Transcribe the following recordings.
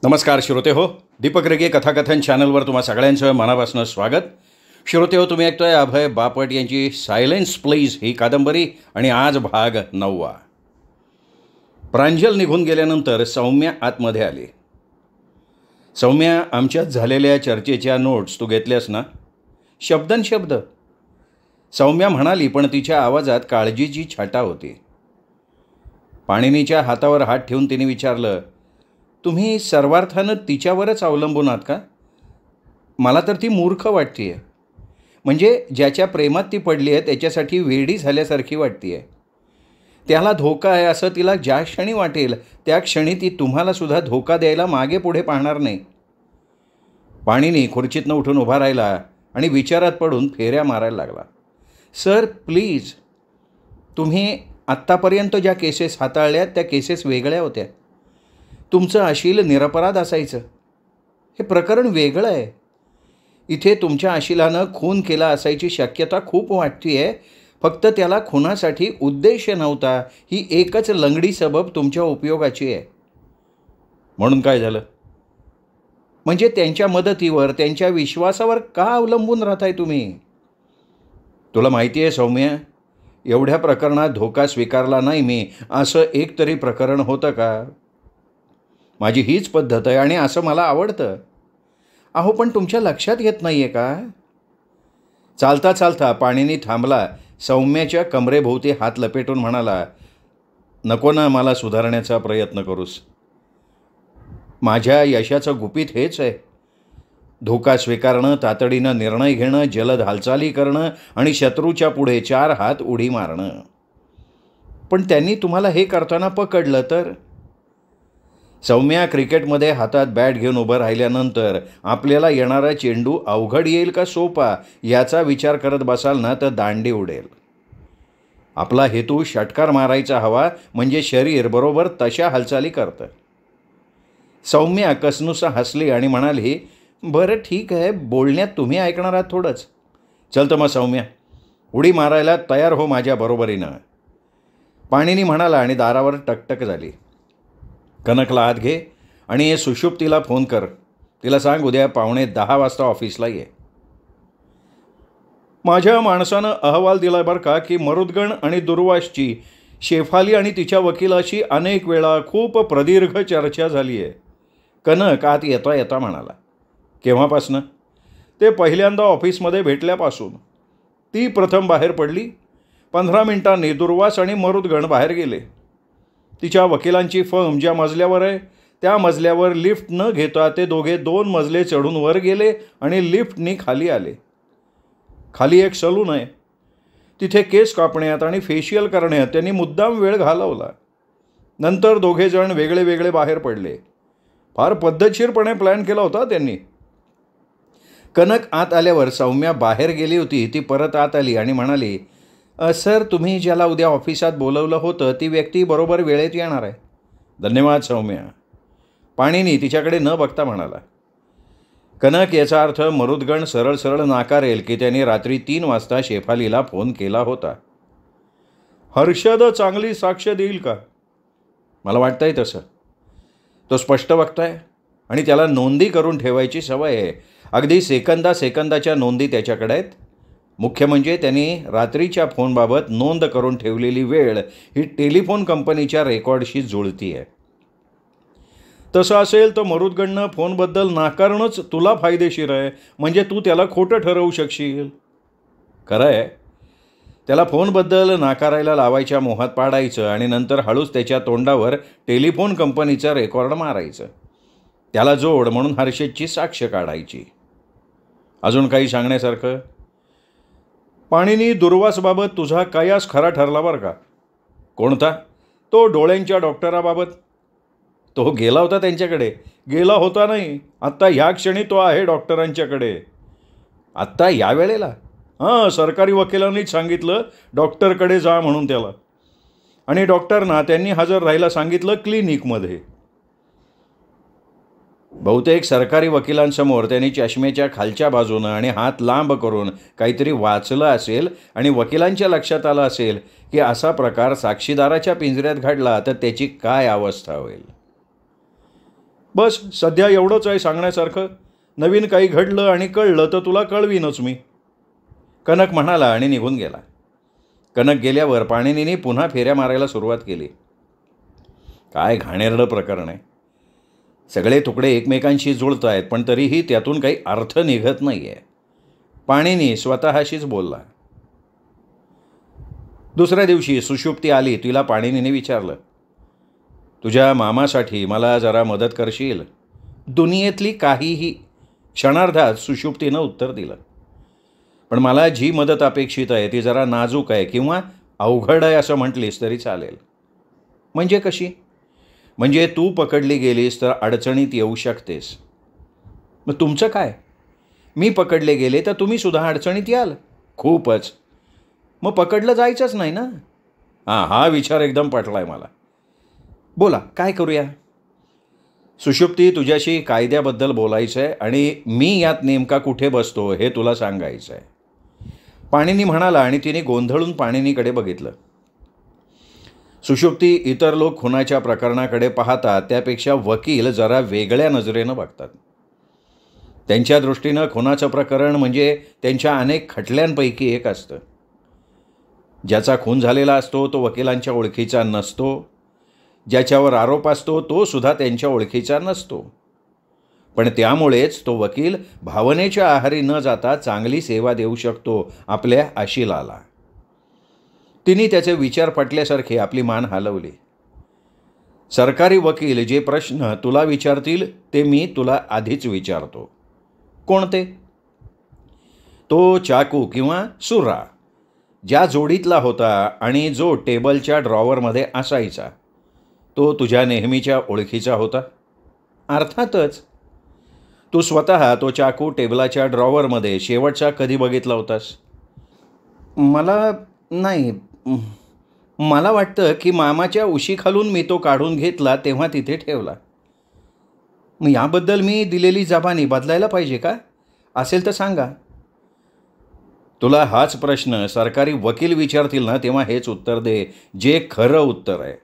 नमस्कार श्रोते हो, दीपक रेगे कथाकथन चॅनलवर तुम्हा सगळ्यांचं मनापासून स्वागत. श्रोते हो, तुम्ही ऐकतोय अभय बापट यांची सायलेन्स प्लीज ही कादंबरी आणि आज भाग 9. प्रांजल निघून गेल्यानंतर सौम्या आतमध्ये आली. सौम्या, आमच्यात झालेल्या चर्चेच्या नोट्स तू घेतल्यास ना? शब्दनशब्द सौम्या म्हणाली, पण तिच्या आवाजात काळजीची छाटा होती. पाणिनीच्या हातावर हात ठेवून तिने विचारलं, तुम्ही सर्वार्थानं तिच्यावरच अवलंबून आहात का? मला तर ती मूर्ख वाटते. म्हणजे ज्याच्या प्रेमात ती पडली आहे त्याच्यासाठी वेडी झाल्यासारखी वाटते. त्याला धोका आहे असं तिला ज्या क्षणी वाटेल त्या क्षणी ती तुम्हालासुद्धा धोका द्यायला मागे पुढे पाहणार नाही. पाणिनी खुर्चीतनं उठून उभा राहिला आणि विचारात पडून फेऱ्या मारायला लागला. सर प्लीज, तुम्ही आत्तापर्यंत ज्या केसेस हाताळल्यात त्या केसेस वेगळ्या होत्या. तुमचं अशील निरपराध असायचं. हे प्रकरण वेगळं आहे. इथे तुमच्या अशिलानं खून केला असायची शक्यता खूप वाटते आहे. फक्त त्याला खुनासाठी उद्देश नव्हता. ही एकच लंगडी सबब तुमच्या उपयोगाची आहे. म्हणून काय झालं? म्हणजे त्यांच्या मदतीवर, त्यांच्या विश्वासावर का अवलंबून राहताय तुम्ही? तुला माहिती आहे सौम्या, एवढ्या प्रकरणात धोका स्वीकारला नाही मी असं एक तरी प्रकरण होतं का? माझी हीच पद्धत आहे आणि असं मला आवडतं. अहो, पण तुमच्या लक्षात येत नाही आहे का? चालता चालता पाणिनी थांबला. सौम्याच्या कमरेभोवती हात लपेटून म्हणाला, नको ना मला सुधारण्याचा प्रयत्न करूस. माझ्या यशाचं गुपित हेच आहे. धोका स्वीकारणं, तातडीनं निर्णय घेणं, जलद हालचाली करणं आणि शत्रूच्या पुढे 4 हात उडी मारणं. पण त्यांनी तुम्हाला हे करताना पकडलं तर? सौम्या, क्रिकेटमध्ये हातात बॅट घेऊन उभं राहिल्यानंतर आपल्याला येणारा चेंडू अवघड येईल का सोपा याचा विचार करत बसाल ना तर दांडी उडेल. आपला हेतू षटकार मारायचा हवा, म्हणजे शरीर बरोबर तशा हालचाली करतं. सौम्या कसनुसा हसली आणि म्हणाली, बरं ठीक आहे, बोलण्यात तुम्ही ऐकणार आहात थोडंच. चल तर मग सौम्या, उडी मारायला तयार हो माझ्या बरोबरीनं. पाणिनी म्हणाला आणि दारावर टकटक झाली. कनकला आत घे आणि सुषुप्तीला फोन कर. तिला सांग उद्या 9:15 वाजता ऑफिसला ये. माझ्या माणसानं अहवाल दिला बरं का की मरुद्गण आणि दुर्वासची शेफाली आणि तिच्या वकिलाशी अनेक वेळा खूप प्रदीर्घ चर्चा झाली आहे. कनक आत येता येता म्हणाला. केव्हापासनं? ते पहिल्यांदा ऑफिसमध्ये भेटल्यापासून. ती प्रथम बाहेर पडली. 15 मिनिटांनी दुर्वास आणि मरुद्गण बाहेर गेले. तिच्या वकिलांची फर्म ज्या मजल्यावर आहे त्या मजल्यावर लिफ्ट न घेता ते दोघे 2 मजले चढून वर गेले आणि लिफ्टनी खाली आले. खाली एक सलून आहे. तिथे केस कापण्यात आणि फेशियल करण्यात त्यांनी मुद्दाम वेळ घालवला. नंतर दोघेजण वेगळे वेगळे बाहेर पडले. फार पद्धतशीरपणे प्लॅन केला होता त्यांनी. कनक आत आल्यावर सौम्या बाहेर गेली होती. ती परत आत आली आणि म्हणाली, सर, तुम्ही ज्याला उद्या ऑफिसात बोलवलं होतं ती व्यक्ती बरोबर वेळेत येणार आहे. धन्यवाद सौम्या, पाणिनी तिच्याकडे न बघता म्हणाला. कनक, याचा अर्थ मरुद्गण सरळ सरळ नाकारेल की त्यांनी रात्री 3 वाजता शेफालीला फोन केला होता. हर्षद चांगली साक्ष देईल का? मला वाटतंय तसं. तो स्पष्ट वक्ताय आणि त्याला नोंदी करून ठेवायची सवय आहे. अगदी सेकंदाच्या नोंदी त्याच्याकडे आहेत. मुख्य म्हणजे त्यांनी रात्रीच्या फोनबाबत नोंद करून ठेवलेली वेळ ही टेलिफोन कंपनीच्या रेकॉर्डशी जुळती आहे. तसं असेल तर मरुद्गणनं फोनबद्दल नाकारणंच तुला फायदेशीर आहे. म्हणजे तू त्याला खोटं ठरवू शकशील. खरं आहे, त्याला फोनबद्दल नाकारायला लावायच्या मोहात पाडायचं आणि नंतर हळूच त्याच्या तोंडावर टेलिफोन कंपनीचं रेकॉर्ड मारायचं. त्याला जोड म्हणून हर्षदची साक्ष काढायची. अजून काही सांगण्यासारखं? पाणिनी, दुर्वासबाबत तुझा कयास खरा ठरला बरं का. कोणता? तो डोळ्यांच्या डॉक्टराबाबत. तो गेला होता त्यांच्याकडे. गेला होता नाही, आत्ता ह्या क्षणी तो आहे डॉक्टरांच्याकडे. आत्ता या वेळेला? हां, सरकारी वकिलांनीच सांगितलं डॉक्टरकडे जा म्हणून त्याला. आणि डॉक्टरना त्यांनी हजर राहायला सांगितलं क्लिनिकमध्ये. बहुतेक सरकारी वकिलांसमोर त्यांनी चष्मेच्या खालच्या बाजूनं आणि हात लांब करून काहीतरी वाचलं असेल आणि वकिलांच्या लक्षात आलं असेल की असा प्रकार साक्षीदाराच्या पिंजऱ्यात घडला तर त्याची काय अवस्था होईल. बस सध्या एवढंच आहे सांगण्यासारखं. नवीन काही घडलं आणि कळलं तर तुला कळवीनच मी. कनक म्हणाला आणि निघून गेला. कनक गेल्यावर पाणिनीने पुन्हा फेऱ्या मारायला सुरुवात केली. काय घाणेरडं प्रकरण आहे. सगळे तुकडे एकमेकांशी जुळत आहेत, पण तरीही त्यातून काही अर्थ निघत नाही आहे. पाणिनी स्वतःशीच बोलला. दुसऱ्या दिवशी सुषुप्ती आली. तिला पाणिनीने विचारलं, तुझ्या मामासाठी मला जरा मदत करशील? दुनियेतली काहीही. क्षणार्धात सुषुप्तीनं उत्तर दिलं. पण मला जी मदत अपेक्षित आहे ती जरा नाजूक आहे किंवा अवघड आहे असं म्हटलीस तरी चालेल. म्हणजे कशी? म्हणजे तू पकडली गेलीस तर अडचणीत येऊ शकतेस. मग तुमचं काय? मी पकडले गेले तर तुम्ही सुद्धा अडचणीत याल. खूपच. मग पकडलं जायचंच नाही ना. हा विचार एकदम पटलाय मला. बोला, काय करूया? सुषुप्ती, तुझ्याशी कायद्याबद्दल बोलायचं आहे आणि मी यात नेमका कुठे बसतो हे तुला सांगायचं आहे. पाणिनी म्हणाला आणि तिने गोंधळून पाणिनीकडे बघितलं. सुषुप्ती, इतर लोक खुनाच्या प्रकरणाकडे पाहतात त्यापेक्षा वकील जरा वेगळ्या नजरेनं बघतात. त्यांच्या दृष्टीनं खुनाचं प्रकरण म्हणजे त्यांच्या अनेक खटल्यांपैकी एक असतं. ज्याचा खून झालेला असतो तो वकिलांच्या ओळखीचा नसतो. ज्याच्यावर आरोप असतो तो सुद्धा त्यांच्या ओळखीचा नसतो. पण त्यामुळेच तो वकील भावनेच्या आहारी न जाता चांगली सेवा देऊ शकतो आपल्या आशिलाला. तिने त्याचे विचार पटल्यासारखे आपली मान हलवली. सरकारी वकील जे प्रश्न तुला विचारतील ते मी तुला आधीच विचारतो. कोणते? तो चाकू किंवा सुरा ज्या जोडीतला होता आणि जो टेबलच्या ड्रॉवरमध्ये असायचा तो तुझ्या नेहमीच्या ओळखीचा होता? अर्थातच. तू स्वतः तो चाकू टेबलाच्या ड्रॉवरमध्ये शेवटचा कधी बघितला होतास? मला नाही. मला वाटतं की मामाच्या उशीखालून मी तो काढून घेतला तेव्हा तिथे ठेवला. मग याबद्दल मी दिलेली जबानी बदलायला पाहिजे का? असेल तर सांगा. तुला हाच प्रश्न सरकारी वकील विचारतील ना तेव्हा हेच उत्तर दे जे खरं उत्तर आहे.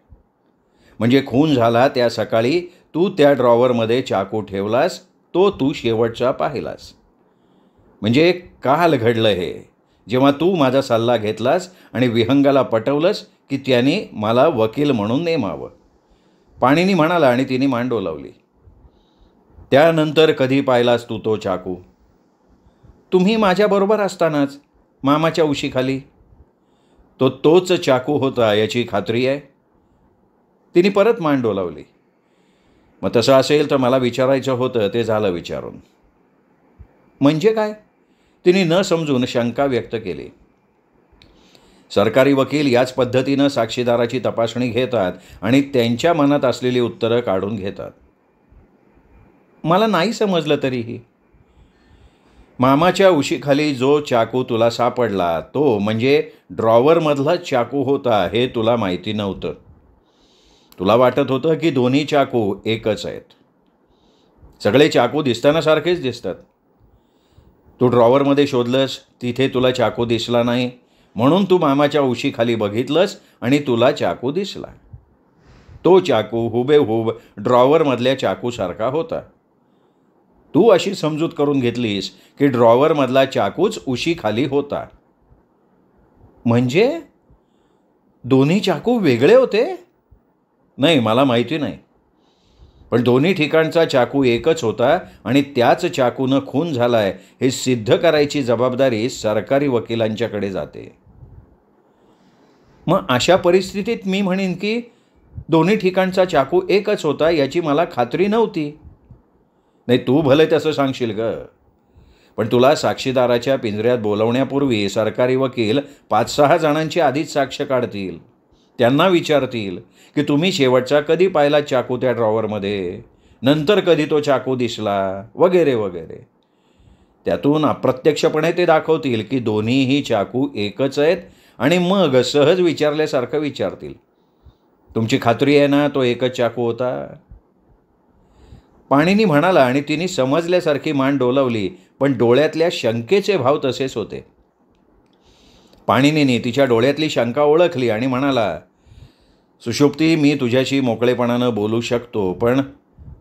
म्हणजे खून झाला त्या सकाळी तू त्या ड्रॉवरमध्ये चाकू ठेवलास, तो तू शेवटचा पाहिलास. म्हणजे काल घडलं हे, जेव्हा तू माझा सल्ला घेतलास आणि विहंगाला पटवलंस की त्याने मला वकील म्हणून नेमावं. पाणिनी म्हणाला आणि तिने मान डोलावली. त्यानंतर कधी पाहिलास तू तो चाकू? तुम्ही माझ्याबरोबर असतानाच, मामाच्या उशीखाली. तोच चाकू होता याची खात्री आहे? तिने परत मान डोलावली. मग तसं असेल तर मला विचारायचं होतं ते झालं विचारून. म्हणजे काय? तिने न समजून शंका व्यक्त केली. सरकारी वकील याच पद्धतीनं साक्षीदाराची तपासणी घेतात आणि त्यांच्या मनात असलेली उत्तरं काढून घेतात. मला नाही समजलं तरीही. मामाच्या उशीखाली जो चाकू तुला सापडला तो म्हणजे ड्रॉवरमधला चाकू होता हे तुला माहिती नव्हतं. तुला वाटत होतं की दोन्ही चाकू एकच आहेत. सगळे चाकू दिसताना सारखेच दिसतात. तू ड्रॉवरमध्ये शोधलंस, तिथे तुला चाकू दिसला नाही, म्हणून तू मामाच्या उशीखाली बघितलंस आणि तुला चाकू दिसला. तो चाकू हुबेहूब ड्रॉवरमधल्या चाकूसारखा होता. तू अशी समजूत करून घेतलीस की ड्रॉवरमधला चाकूच उशीखाली होता. म्हणजे दोन्ही चाकू वेगळे होते? नाही, मला माहिती नाही. पण दोन्ही ठिकाणचा चाकू एकच होता आणि त्याच चाकूनं खून झालाय हे सिद्ध करायची जबाबदारी सरकारी वकिलांच्याकडे जाते. मग अशा परिस्थितीत मी म्हणेन की दोन्ही ठिकाणचा चाकू एकच होता याची मला खात्री नव्हती. नाही, तू भले तसं सांगशील ग, पण तुला साक्षीदाराच्या पिंजऱ्यात बोलवण्यापूर्वी सरकारी वकील 5-6 जणांची आधीच साक्ष काढतील. त्यांना विचारतील की तुम्ही शेवटचा कधी पाहिला चाकू त्या ड्रॉवरमध्ये, नंतर कधी तो चाकू दिसला, वगैरे वगैरे. त्यातून अप्रत्यक्षपणे ते दाखवतील की दोन्हीही चाकू एकच आहेत आणि मग सहज विचारल्यासारखं विचारतील, तुमची खात्री आहे ना तो एकच चाकू होता? पाणिनी म्हणाला आणि तिने समजल्यासारखी मान डोलावली, पण डोळ्यातल्या शंकेचे भाव तसेच होते. पाणिनीने तिच्या डोळ्यातली शंका ओळखली आणि म्हणाला, सुषुप्ती, मी तुझ्याशी मोकळेपणानं बोलू शकतो, पण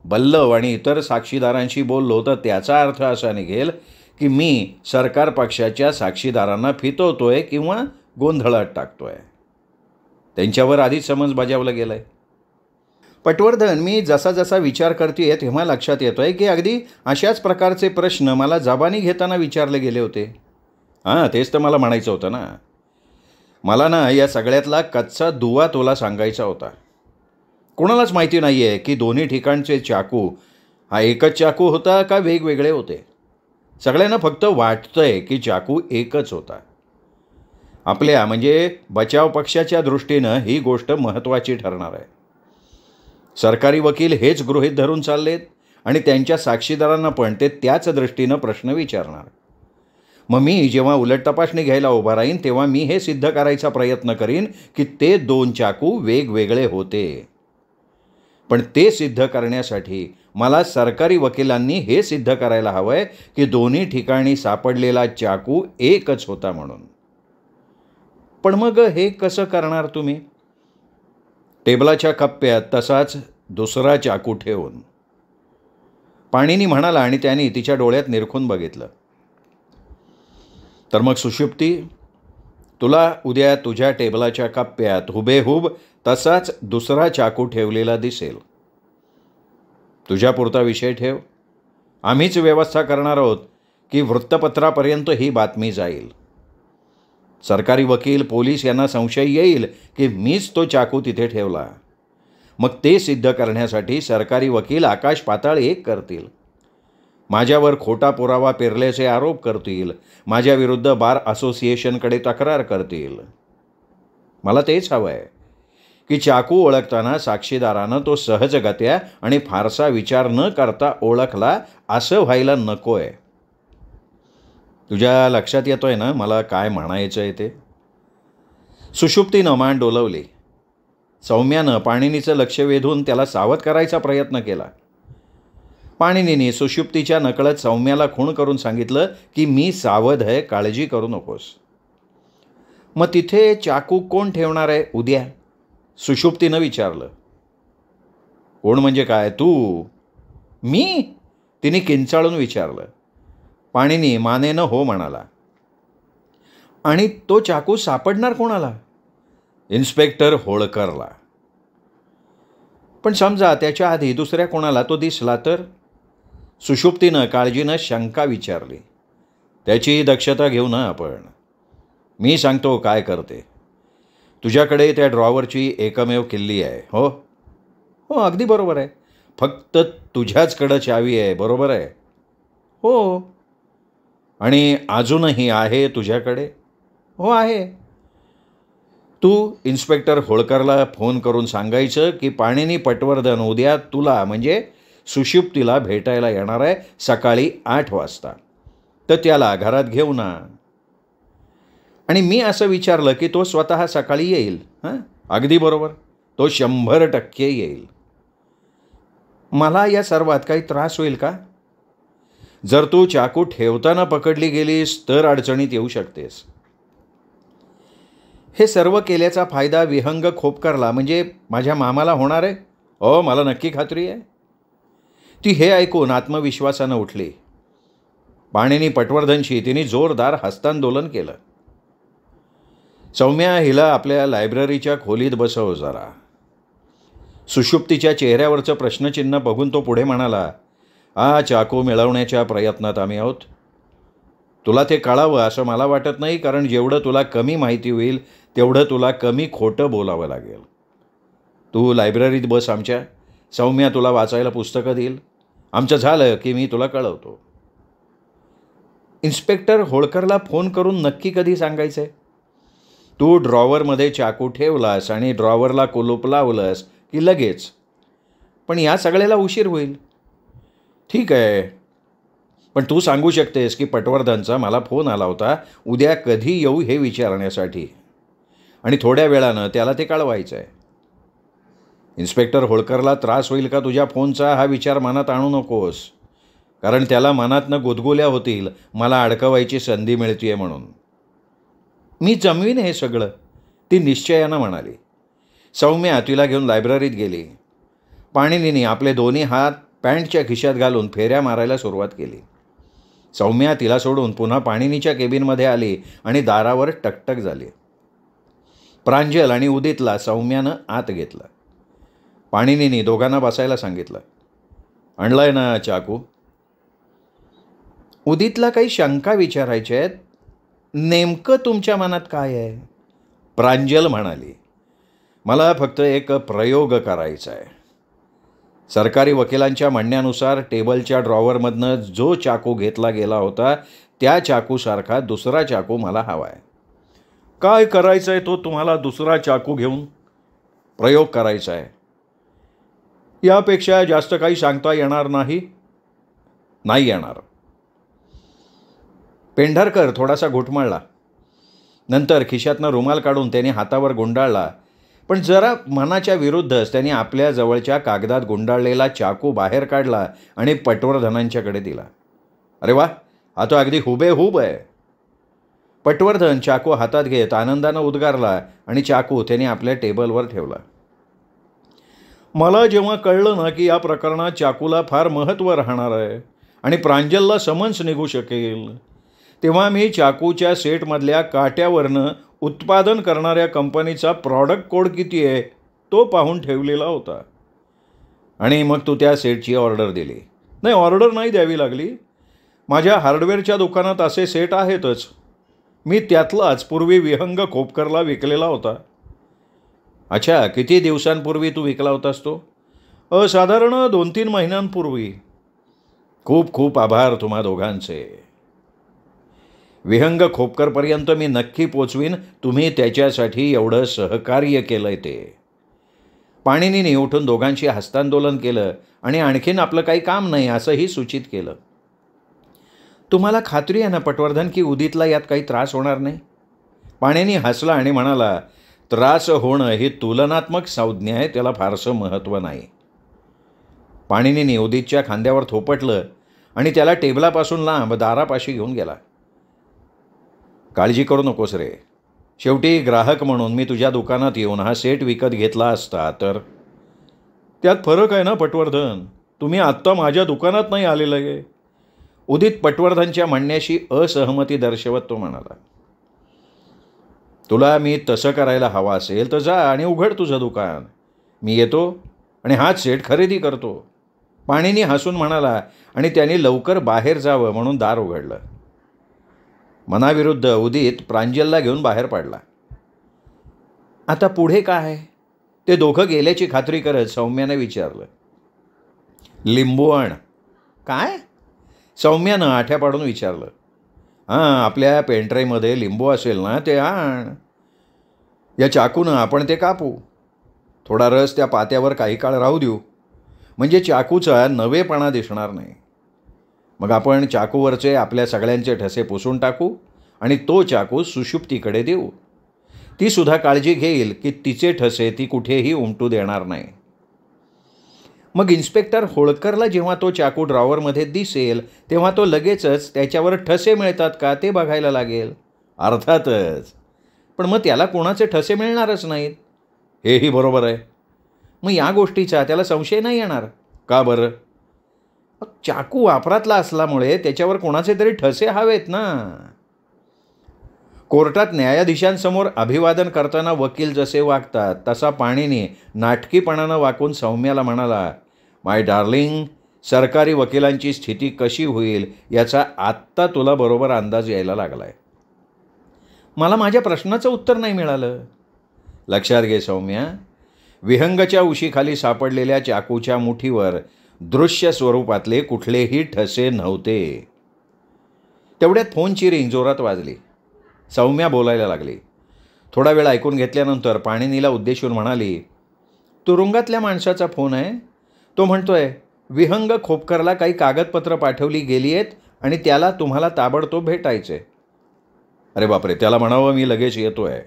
बल्लव आणि इतर साक्षीदारांशी बोललो तर त्याचा अर्थ असा निघेल की मी सरकार पक्षाच्या साक्षीदारांना फितवतोय किंवा गोंधळात टाकतोय. त्यांच्यावर आधीच समज बजावलं गेलं आहे. पटवर्धन, मी जसा जसा विचार करते तेव्हा लक्षात येतो आहे की अगदी अशाच प्रकारचे प्रश्न मला जबानी घेताना विचारले गेले होते. तेच तर मला म्हणायचं होतं ना. मला ना या सगळ्यातला कच्चा दुवा तुला सांगायचा होता. कोणालाच माहिती नाही आहे की दोन्ही ठिकाणचे चाकू हा एकच चाकू होता का वेगवेगळे होते. सगळ्यांना फक्त वाटतंय की चाकू एकच होता. आपल्या म्हणजे बचाव पक्षाच्या दृष्टीनं ही गोष्ट महत्त्वाची ठरणार आहे. सरकारी वकील हेच गृहीत धरून चाललेत आणि त्यांच्या साक्षीदारांना पण ते त्याच दृष्टीनं प्रश्न विचारणार. मग मी जेव्हा उलट तपासणी घ्यायला उभा राहीन तेव्हा मी हे सिद्ध करायचा प्रयत्न करीन की ते दोन चाकू वेगवेगळे होते. पण ते सिद्ध करण्यासाठी मला सरकारी वकिलांनी हे सिद्ध करायला हवं आहे की दोन्ही ठिकाणी सापडलेला चाकू एकच होता म्हणून. पण मग हे कसं करणार तुम्ही? टेबलाच्या कप्प्यात तसाच दुसरा चाकू ठेवून, पाणिनी म्हणाला आणि त्याने तिच्या डोळ्यात निरखून बघितलं. तर मग सुषुप्ती, तुला उद्या तुझ्या टेबलाच्या कप्प्यात हुबेहूब तसाच दुसरा चाकू ठेवलेला दिसेल. तुझ्यापुरता विषय ठेव. आम्हीच व्यवस्था करणार आहोत की वृत्तपत्रापर्यंत ही बातमी जाईल. सरकारी वकील, पोलीस यांना संशय येईल की मीच तो चाकू तिथे ठेवला. मग ते सिद्ध करण्यासाठी सरकारी वकील आकाश पाताळ एक करतील. माझ्यावर खोटा पुरावा पेरल्याचे आरोप करतील. माझ्याविरुद्ध बार असोसिएशनकडे तक्रार करतील. मला तेच हवं आहे की चाकू ओळखताना साक्षीदारानं तो सहजगत्या आणि फारसा विचार न करता ओळखला असं व्हायला नको आहे. तुझ्या लक्षात येतोय ना मला काय म्हणायचं आहे ते? सुषुप्तीनं मान डोलवली. सौम्यानं पाणिनीचं लक्ष वेधून त्याला सावध करायचा प्रयत्न केला. पाणिनीने सुषुप्तीच्या नकळत सौम्याला खूण करून सांगितलं की मी सावध आहे, काळजी करू नकोस. मग तिथे चाकू कोण ठेवणार आहे उद्या? सुषुप्तीनं विचारलं. कोण म्हणजे काय? तू? मी? तिने किंचाळून विचारलं. पाणिनी मानेनं हो म्हणाला. आणि तो चाकू सापडणार कोणाला? इन्स्पेक्टर होळकरला. पण समजा त्याच्या आधी दुसऱ्या कोणाला तो दिसला तर? सुषुप्तीनं काळजीनं शंका विचारली. त्याची दक्षता घेऊ ना आपण. मी सांगतो काय करते. तुझ्याकडे त्या ड्रॉवरची एकमेव किल्ली आहे. हो हो, अगदी बरोबर आहे. फक्त तुझ्याचकडं चावी आहे, बरोबर आहे? हो. आणि अजूनही आहे तुझ्याकडे? हो आहे. तू इन्स्पेक्टर होळकरला फोन करून सांगायचं की पाणिनी पटवर्धन उद्या तुला म्हणजे सुषुप्तीला भेटायला येणार आहे सकाळी 8 वाजता. तर त्याला घरात घेऊ ना. आणि मी असं विचारलं की तो स्वतः सकाळी येईल. अगदी बरोबर. तो 100% येईल. मला या सर्वात काही त्रास होईल का? जर तू चाकू ठेवताना पकडली गेलीस तर अडचणीत येऊ शकतेस. हे सर्व केल्याचा फायदा विहंग खोपकरला म्हणजे माझ्या मामाला होणार आहे? हो, मला नक्की खात्री आहे. ती हे ऐकून आत्मविश्वासानं उठली. पाणिनी पटवर्धनशी तिने जोरदार हस्तांदोलन केलं. सौम्या, हिला आपल्या लायब्ररीच्या खोलीत बसव जरा. सुषुप्तीच्या चेहऱ्यावरचं प्रश्नचिन्ह बघून तो पुढे म्हणाला, चाकू मिळवण्याच्या प्रयत्नात आम्ही आहोत. तुला ते कळावं असं मला वाटत नाही, कारण जेवढं तुला कमी माहिती होईल तेवढं तुला कमी खोटं बोलावं लागेल. तू लायब्ररीत बस आमच्या. सौम्या तुला वाचायला पुस्तकं देईल. आमचं झालं की मी तुला कळवतो. इन्स्पेक्टर होळकरला फोन करून नक्की कधी सांगायचं आहे? तू ड्रॉवरमध्ये चाकू ठेवलास आणि ड्रॉवरला कुलूप लावलंस की लगेच. पण या सगळ्याला उशीर होईल. ठीक आहे, पण तू सांगू शकतेस की पटवर्धनचा मला फोन आला होता उद्या कधी येऊ हे विचारण्यासाठी आणि थोड्या वेळानं त्याला ते कळवायचं आहे. इन्स्पेक्टर होळकरला त्रास होईल का तुझ्या फोनचा हा विचार मनात आणू नकोस, कारण त्याला मनातनं गुदगुल्या होतील मला अडकवायची संधी मिळते म्हणून. मी जमवीन हे सगळं, ती निश्चयानं म्हणाली. सौम्या तिला घेऊन लायब्ररीत गेली. पाणिनीने आपले दोन्ही हात पॅन्टच्या खिशात घालून फेऱ्या मारायला सुरुवात केली. सौम्या तिला सोडून पुन्हा पाणिनीच्या केबिनमध्ये आली आणि दारावर टकटक झाली. प्रांजल आणि उदितला सौम्यानं आत घेतलं. पाणिनीने दोघांना बसायला सांगितलं. आणलाय ना चाकू? उदितला काही शंका विचारायच्या आहेत. नेमकं तुमच्या मनात काय आहे? प्रांजल म्हणाली. मला फक्त एक प्रयोग करायचा आहे. सरकारी वकिलांच्या म्हणण्यानुसार टेबलच्या ड्रॉवरमधनं जो चाकू घेतला गेला होता त्या चाकूसारखा दुसरा चाकू मला हवा आहे. काय करायचं आहे तो तुम्हाला दुसरा चाकू घेऊन? प्रयोग करायचा आहे. यापेक्षा जास्त काही सांगता येणार नाही येणार. पेंढारकर थोडासा घुटमळला. नंतर खिशातनं रुमाल काढून त्याने हातावर गुंडाळला, पण जरा मनाच्या विरुद्धच त्यांनी आपल्या जवळच्या कागदात गुंडाळलेला चाकू बाहेर काढला आणि पटवर्धनांच्याकडे दिला. अरे वा, हा तो अगदी हुबेहूब आहे. पटवर्धन चाकू हातात घेत आनंदानं उद्गारला आणि चाकू त्याने आपल्या टेबलवर ठेवला. मला जेव्हा कळलं ना की या प्रकरणात चाकूला फार महत्त्व राहणार आहे आणि प्रांजलला समन्स निघू शकेल, तेव्हा मी चाकूच्या सेटमधल्या काट्यावरनं उत्पादन करणाऱ्या कंपनीचा प्रॉडक्ट कोड किती आहे तो पाहून ठेवलेला होता. आणि मग तू त्या सेटची ऑर्डर दिली. नाही, ऑर्डर नाही द्यावी लागली. माझ्या हार्डवेअरच्या दुकानात असे सेट आहेतच. मी त्यातलाच पूर्वी विहंग खोपकरला विकलेला होता. अच्छा, किती दिवसांपूर्वी तू विकला होतास तो? साधारण 2-3 महिन्यांपूर्वी. खूप खूप आभार तुम्हा दोघांचे. विहंग खोपकरपर्यंत मी नक्की पोचवीन, तुम्ही त्याच्यासाठी एवढं सहकार्य केलंय ते. पाणिनीने उठून दोघांशी हस्तांदोलन केलं आणि आणखीन आपलं काही काम नाही असंही सूचित केलं. तुम्हाला खात्री आहे ना पटवर्धन की उदितला यात काही त्रास होणार नाही? पाणिनी हसला आणि म्हणाला, त्रास होणं ही तुलनात्मक संज्ञा आहे, त्याला फारसं महत्त्व नाही. पाणिनीने उदितच्या खांद्यावर थोपटलं आणि त्याला टेबलापासून लांब दारापाशी घेऊन गेला. काळजी करू नकोस रे. शेवटी ग्राहक म्हणून मी तुझ्या दुकानात येऊन हा सेट विकत घेतला असता तर. त्यात फरक आहे ना पटवर्धन, तुम्ही आत्ता माझ्या दुकानात नाही आलेलं आहे. उदित पटवर्धनच्या म्हणण्याशी असहमती दर्शवत तो म्हणाला. तुला मी तसं करायला हवा असेल तर जा आणि उघड तुझं दुकान. मी येतो आणि हाच सेट खरेदी करतो. पाणिनी हसून म्हणाला आणि त्याने लवकर बाहेर जावं म्हणून दार उघडलं. मनाविरुद्ध उदित प्रांजलला घेऊन बाहेर पडला. आता पुढे काय? ते दोघं गेल्याची खात्री करत सौम्याने विचारलं. लिंबू आण. काय? सौम्यानं आठ्या पाडून विचारलं. हां, आपल्या पेंट्राईमध्ये लिंबू असेल ना ते आण. या चाकूनं आपण ते कापू. थोडा रस त्या पात्यावर काही काळ राहू देऊ, म्हणजे चाकूचा नवेपणा दिसणार नाही. मग आपण चाकूवरचे आपल्या सगळ्यांचे ठसे पुसून टाकू आणि तो चाकू सुषुप्तीकडे देऊ. ती सुद्धा काळजी घेईल की तिचे ठसे ती कुठेही उमटू देणार नाही. मग इन्स्पेक्टर होळकरला जेव्हा तो चाकू ड्रॉवरमध्ये दिसेल तेव्हा तो लगेचच त्याच्यावर ठसे मिळतात का ते बघायला लागेल. अर्थातच. पण मग त्याला कोणाचे ठसे मिळणारच नाहीत. हेही बरोबर आहे. मग या गोष्टीचा त्याला संशय नाही येणार का बरं? चाकू वापरातला असल्यामुळे त्याच्यावर कोणाचे तरी ठसे हवेत ना. कोर्टात न्यायाधीशांसमोर अभिवादन करताना वकील जसे वागतात तसा पाणिनी नाटकीपणानं वाकून सौम्याला म्हणाला, माय डार्लिंग, सरकारी वकिलांची स्थिती कशी होईल याचा आत्ता तुला बरोबर अंदाज यायला लागलाय. मला माझ्या प्रश्नाचं उत्तर नाही मिळालं. लक्षात घे सौम्या, विहंगच्या उशीखाली सापडलेल्या चाकूच्या मुठीवर दृश्य स्वरूपातले कुठलेही ठसे नव्हते. तेवढ्यात फोनची रिंग जोरात वाजली. सौम्या बोलायला लागली. थोडा वेळ ऐकून घेतल्यानंतर पाणिनीला उद्देशून म्हणाली, तुरुंगातल्या माणसाचा फोन आहे. तो म्हणतोय विहंग खोपकरला काही कागदपत्र पाठवली गेली आहेत आणि त्याला तुम्हाला ताबडतोब भेटायचे. अरे बापरे, त्याला म्हणावं मी लगेच येतोय.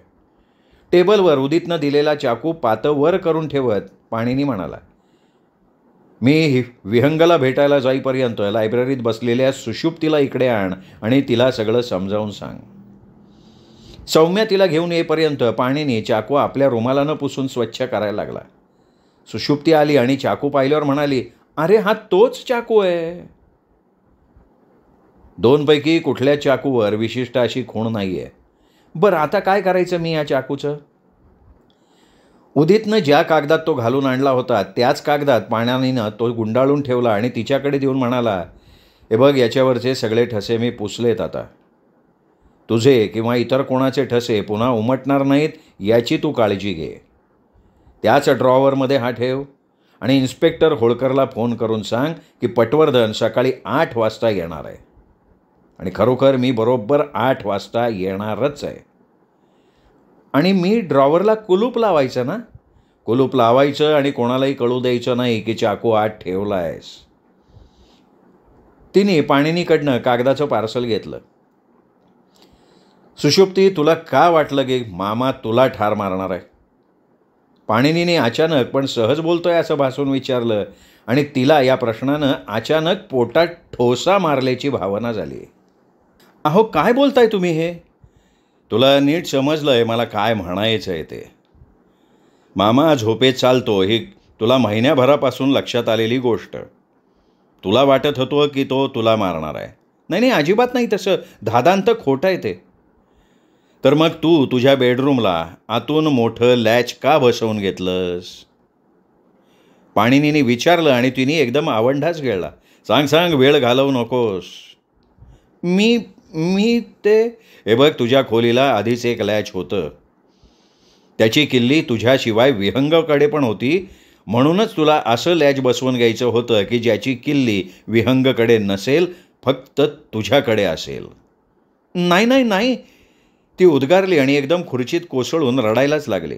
टेबलवर उदितनं दिलेला चाकू पातं वर करून ठेवत पाणिनी म्हणाला, मी विहंगला भेटायला जाईपर्यंत लायब्ररीत बसलेल्या सुषुप्तीला इकडे आण आणि तिला सगळं समजावून सांग. सौम्या तिला घेऊन येईपर्यंत पाणिनी चाकू आपल्या रुमालानं पुसून स्वच्छ करायला लागला. सुषुप्ती आली आणि चाकू पाहिल्यावर म्हणाली, अरे हा तोच चाकू आहे. दोनपैकी कुठल्या चाकूवर विशिष्ट अशी खूण नाही आहे. बरं आता काय करायचं मी या चाकूचं? उदितनं ज्या कागदात तो घालून आणला होता त्याच कागदात पाण्यानं तो गुंडाळून ठेवला आणि तिच्याकडे देऊन म्हणाला, हे बघ याच्यावरचे सगळे ठसे मी पुसलेत आता. तुझे किंवा इतर कोणाचे ठसे पुन्हा उमटणार नाहीत याची तू काळजी घे. त्याच ड्रॉवरमध्ये हा ठेव आणि इन्स्पेक्टर होळकरला फोन करून सांग की पटवर्धन सकाळी 8 वाजता येणार आहे. आणि खरोखर मी बरोबर 8 वाजता येणारच आहे. आणि मी ड्रॉवरला कुलूप लावायचं ना? कुलूप लावायचं आणि कोणालाही कळू द्यायचं नाही की चाकू आत ठेवला आहेस. तिने पाणिनीकडनं कागदाचं पार्सल घेतलं. सुषुप्ती, तुला का वाटलं की मामा तुला ठार मारणार आहे? पाणिनीने अचानक पण सहज बोलतोय असं भासून विचारलं आणि तिला या प्रश्नानं अचानक पोटात ठोसा मारल्याची भावना झाली. अहो काय बोलताय तुम्ही हे? तुला नीट समजलंय मला काय म्हणायचं आहे ते. मामा झोपेत चालतो ही तुला महिन्याभरापासून लक्षात आलेली गोष्ट. तुला वाटत होतं की तो तुला मारणार आहे. नाही नाही, अजिबात नाही तसं. धादांत खोटं आहे ते. तर मग तू तुझ्या बेडरूमला आतून मोठं लॅच का बसवून घेतलंस? पाणिनीने विचारलं आणि तिने एकदम आवंढाच गिळला. सांग सांग, वेळ घालवू नकोस. मी ते हे बघ, तुझ्या खोलीला आधीच एक लॅच होतं. त्याची किल्ली तुझ्याशिवाय विहंगकडे पण होती. म्हणूनच तुला असं लॅच बसवून घ्यायचं होतं की ज्याची किल्ली विहंगकडे नसेल, फक्त तुझ्याकडे असेल. नाही नाही नाही, ती उद्गारली आणि एकदम खुर्चीत कोसळून रडायलाच लागली.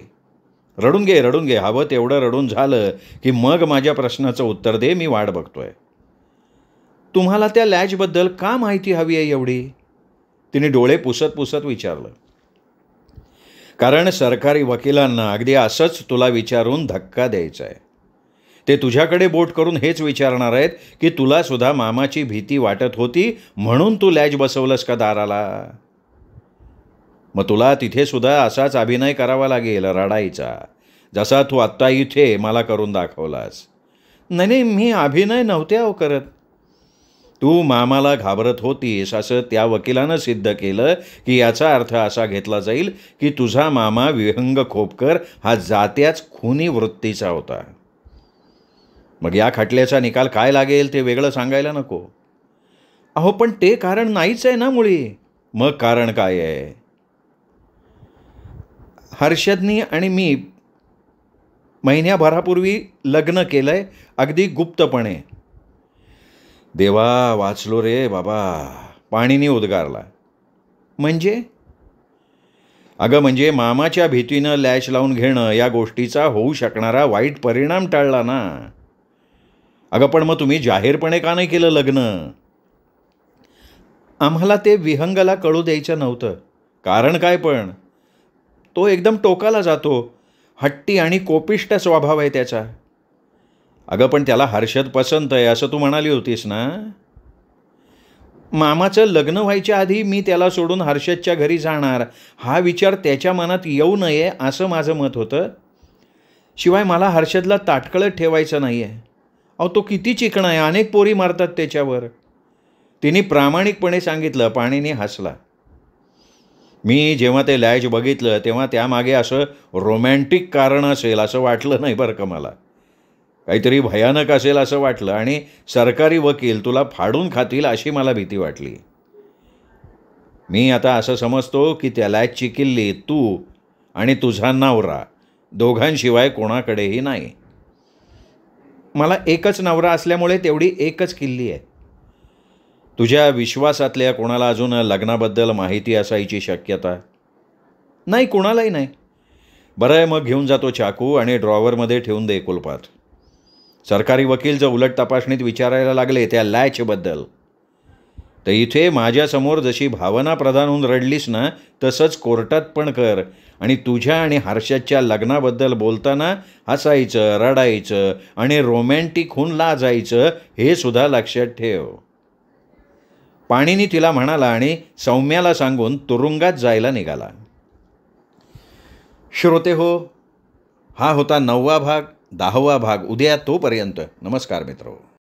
रडून घे, हवं तेवढं रडून झालं की मग माझ्या प्रश्नाचं उत्तर दे, मी वाट बघतोय. तुम्हाला त्या लॅचबद्दल का माहिती हवी आहे एवढी? तिने डोळे पुसत पुसत विचारलं. कारण सरकारी वकिलांना अगदी असंच तुला विचारून धक्का द्यायचा आहे. ते तुझ्याकडे बोट करून हेच विचारणार आहेत की तुला सुद्धा मामाची भीती वाटत होती म्हणून तू लॅच बसवलंस का दाराला? मग तुला तिथे सुद्धा असाच अभिनय करावा लागेल, रडायचा, जसा तू आत्ता इथे मला करून दाखवलास. नाही, मी अभिनय नव्हते अहो करत. तू मामाला घाबरत होतीस असं त्या वकिलानं सिद्ध केलं की याचा अर्थ असा घेतला जाईल की तुझा मामा विहंग खोपकर हा जात्याच खुनी वृत्तीचा होता. मग या खटल्याचा निकाल काय लागेल ते वेगळं सांगायला नको. अहो पण ते कारण नाहीच आहे ना मुळी. मग कारण काय आहे? हर्षदनी आणि मी महिन्याभरापूर्वी लग्न केलंय, अगदी गुप्तपणे. देवा, वाचलो रे बाबा, पाणिनी उद्गारला. म्हणजे? अगं म्हणजे मामाच्या भीतीनं लॅच लावून घेणं या गोष्टीचा होऊ शकणारा वाईट परिणाम टाळला ना. अगं पण मग तुम्ही जाहीरपणे का नाही केलं लग्न? आम्हाला ते विहंगला कळू द्यायचं नव्हतं. कारण काय पण? तो एकदम टोकाला जातो. हट्टी आणि कोपिष्ट स्वभाव आहे त्याचा. अगं पण त्याला हर्षद पसंत आहे असं तू म्हणाली होतीस ना. मामाचं लग्न व्हायच्या आधी मी त्याला सोडून हर्षदच्या घरी जाणार हा विचार त्याच्या मनात येऊ नये असं माझं मत होतं. शिवाय मला हर्षदला ताटकळत ठेवायचं नाही आहे. अहो तो किती चिकणा आहे, अनेक पोरी मारतात त्याच्यावर. तिने प्रामाणिकपणे सांगितलं. पाणीने हसला. मी जेव्हा ते लॅच बघितलं तेव्हा त्यामागे असं रोमॅन्टिक कारण असेल असं वाटलं नाही बरं का मला. काहीतरी भयानक असेल असं वाटलं आणि सरकारी वकील तुला फाडून खातील अशी मला भीती वाटली. मी आता असं समजतो की त्या लॅचची किल्ली तू आणि तुझा नवरा दोघांशिवाय कोणाकडेही नाही. मला एकच नवरा असल्यामुळे तेवढी एकच किल्ली आहे. तुझ्या विश्वासातल्या कोणाला अजून लग्नाबद्दल माहिती असायची शक्यता? नाही, कोणालाही नाही. बरं आहे, मग घेऊन जातो चाकू आणि ड्रॉवरमध्ये ठेवून दे कुलपात. सरकारी वकील जर उलट तपासणीत विचारायला लागले त्या लॅचबद्दल तर इथे माझ्यासमोर जशी भावना प्रधान होऊन रडलीस ना तसंच कोर्टात पण कर. आणि तुझ्या आणि हर्षदच्या लग्नाबद्दल बोलताना हसायचं, रडायचं आणि रोमॅन्टिक होऊन लाजायचं हे सुद्धा लक्षात ठेव. पाणीनी तिला म्हणाला आणि सौम्याला सांगून तुरुंगात जायला निघाला. श्रोते हो, हा होता 9वा भाग 10वा भाग उद्या. तोपर्यंत नमस्कार मित्र.